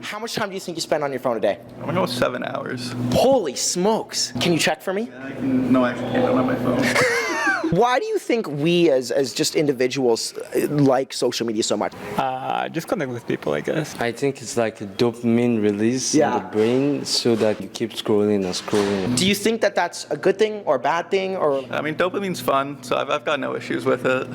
How much time do you think you spend on your phone a day? I'm gonna go 7 hours. Holy smokes. Can you check for me? Yeah, no, I actually can't. I don't have my phone. Why do you think we as just individuals like social media so much? Just connect with people, I guess. I think it's like a dopamine release in the brain so that you keep scrolling and scrolling. Do you think that that's a good thing or a bad thing? Or I mean, dopamine's fun, so I've got no issues with it.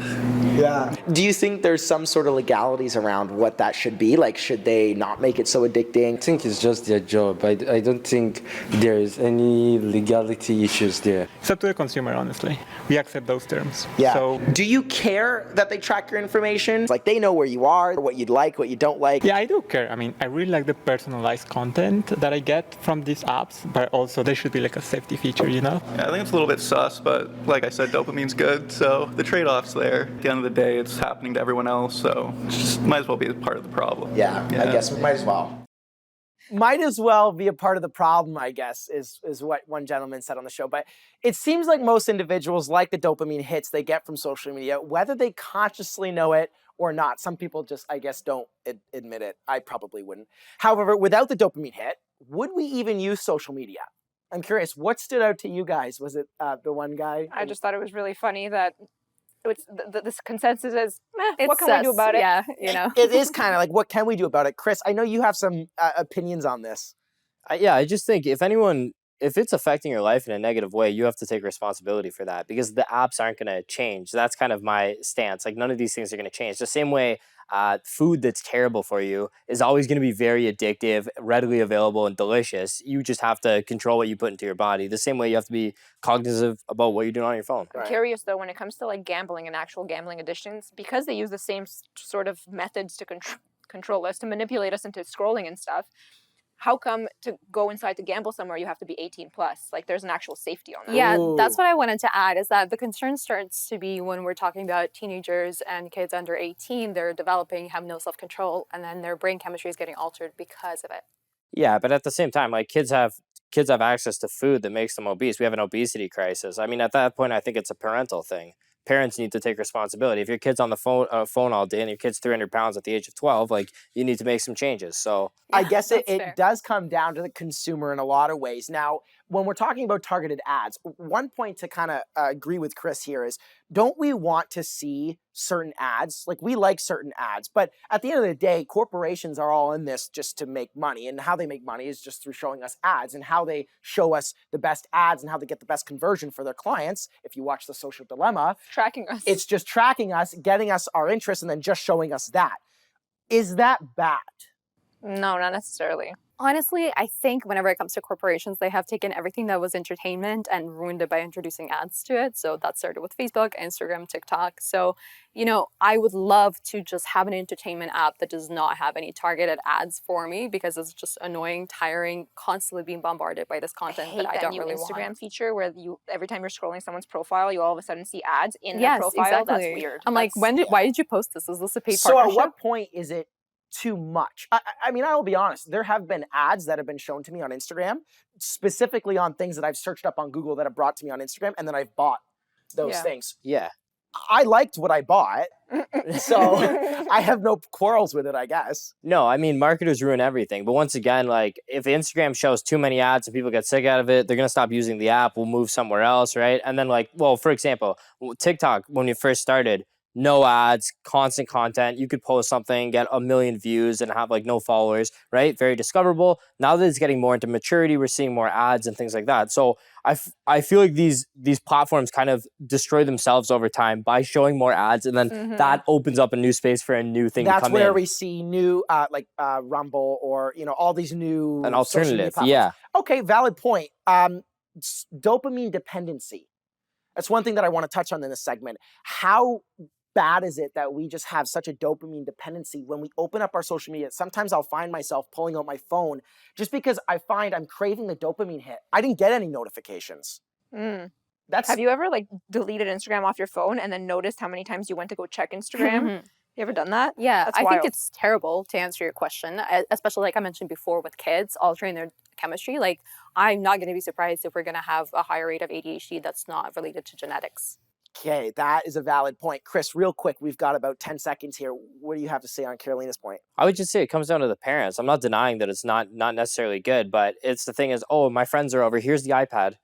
yeah. Do you think there's some sort of legalities around what that should be? Like, should they not make it so addicting? I think it's just their job. I don't think there's any legality issues there. It's up to the consumer, honestly. We accept those terms. Yeah. So, do you care that they track your information? Like, they know where you are, what you'd like, what you don't like? yeah, I do care. I mean, I really like the personalized content that I get from these apps, but also there should be like a safety feature, you know? Yeah, I think it's a little bit sus, but like I said, dopamine's good, so the trade-off's there. At the end of the day, it's happening to everyone else, so it just might as well be a part of the problem. Yeah, I guess might as well. Might as well be a part of the problem, I guess, is what one gentleman said on the show. But it seems like most individuals like the dopamine hits they get from social media, whether they consciously know it or not. Some people just, I guess, don't admit it. I probably wouldn't. However, without the dopamine hit, would we even use social media? I'm curious, what stood out to you guys? Was it the one guy? I just thought it was really funny that this consensus is, what can we do about it? Yeah, you know. It is kind of like, what can we do about it? Chris, I know you have some opinions on this. Yeah, I just think if it's affecting your life in a negative way, you have to take responsibility for that because the apps aren't going to change. That's kind of my stance. Like none of these things are going to change. The same way food that's terrible for you is always going to be very addictive, readily available, and delicious. You just have to control what you put into your body. The same way you have to be cognizant about what you're doing on your phone. I'm curious though, when it comes to like gambling and actual gambling addictions, because they use the same sort of methods to control us, to manipulate us into scrolling and stuff, how come to go inside to gamble somewhere you have to be 18 plus? Like there's an actual safety on that. Yeah, that's what I wanted to add is that the concern starts to be when we're talking about teenagers and kids under 18, they're developing, have no self-control, and then their brain chemistry is getting altered because of it. Yeah, but at the same time, like kids have access to food that makes them obese. We have an obesity crisis. I mean, at that point, I think it's a parental thing. Parents need to take responsibility. If your kid's on the phone all day and your kid's 300 pounds at the age of 12, like you need to make some changes. So I guess it does come down to the consumer in a lot of ways. Now, when we're talking about targeted ads, one point to kind of agree with Chris here is, don't we want to see certain ads? Like we like certain ads, but at the end of the day, corporations are all in this just to make money. And how they make money is just through showing us ads, and how they show us the best ads and how they get the best conversion for their clients. If you watch The Social Dilemma, Tracking us. it's just tracking us, getting us our interest, and then just showing us that. Is that bad? No, not necessarily. Honestly, I think whenever it comes to corporations, they have taken everything that was entertainment and ruined it by introducing ads to it. So that started with Facebook, Instagram, TikTok. So, you know, I would love to just have an entertainment app that does not have any targeted ads for me because it's just annoying, tiring, constantly being bombarded by this content that I don't really want. Instagram feature where you every time you're scrolling someone's profile, you all of a sudden see ads in their profile. Exactly. That's weird. I'm like, why did you post this? Is this a paid So partnership? at what point is it too much? I mean, I will be honest. There have been ads that have been shown to me on Instagram, specifically on things that I've searched up on Google that have brought to me on Instagram, and then I've bought those things. yeah. I liked what I bought, so I have no quarrels with it, I guess. No, I mean, marketers ruin everything. But once again, like if Instagram shows too many ads and people get sick out of it, they're going to stop using the app. We'll move somewhere else, right? And then like, well, for example, TikTok, when we first started, no ads, constant content. You could post something, get 1 million views and have like no followers, right? Very discoverable. Now that it's getting more into maturity, we're seeing more ads and things like that. So I feel like these platforms kind of destroy themselves over time by showing more ads, and then that opens up a new space for a new thing to come in. That's where we see new, like Rumble or, you know, all these new... An alternative, yeah. Okay, valid point. Dopamine dependency. That's one thing that I want to touch on in this segment. How bad is it that we just have such a dopamine dependency when we open up our social media? Sometimes I'll find myself pulling out my phone just because I find I'm craving the dopamine hit. I didn't get any notifications. Have you ever like deleted Instagram off your phone and then noticed how many times you went to go check Instagram? You ever done that? Yeah, That's I wild. think it's terrible to answer your question, especially like I mentioned before with kids altering their chemistry. Like I'm not going to be surprised if we're going to have a higher rate of ADHD that's not related to genetics. Okay, that is a valid point. Chris, real quick, we've got about 10 seconds here. What do you have to say on Karolina's point? I would just say it comes down to the parents. I'm not denying that it's not necessarily good, but it's the thing is, oh, my friends are over. Here's the iPad.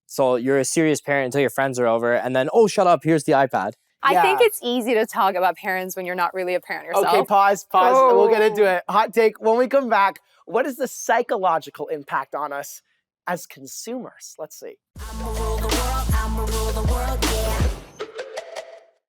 So you're a serious parent until your friends are over, and then, oh, shut up. Here's the iPad. I Yeah. think it's easy to talk about parents when you're not really a parent yourself. Okay, pause. We'll get into Oh. it. Hot take. When we come back, what is the psychological impact on us as consumers? Let's see. I'ma rule the world, yeah.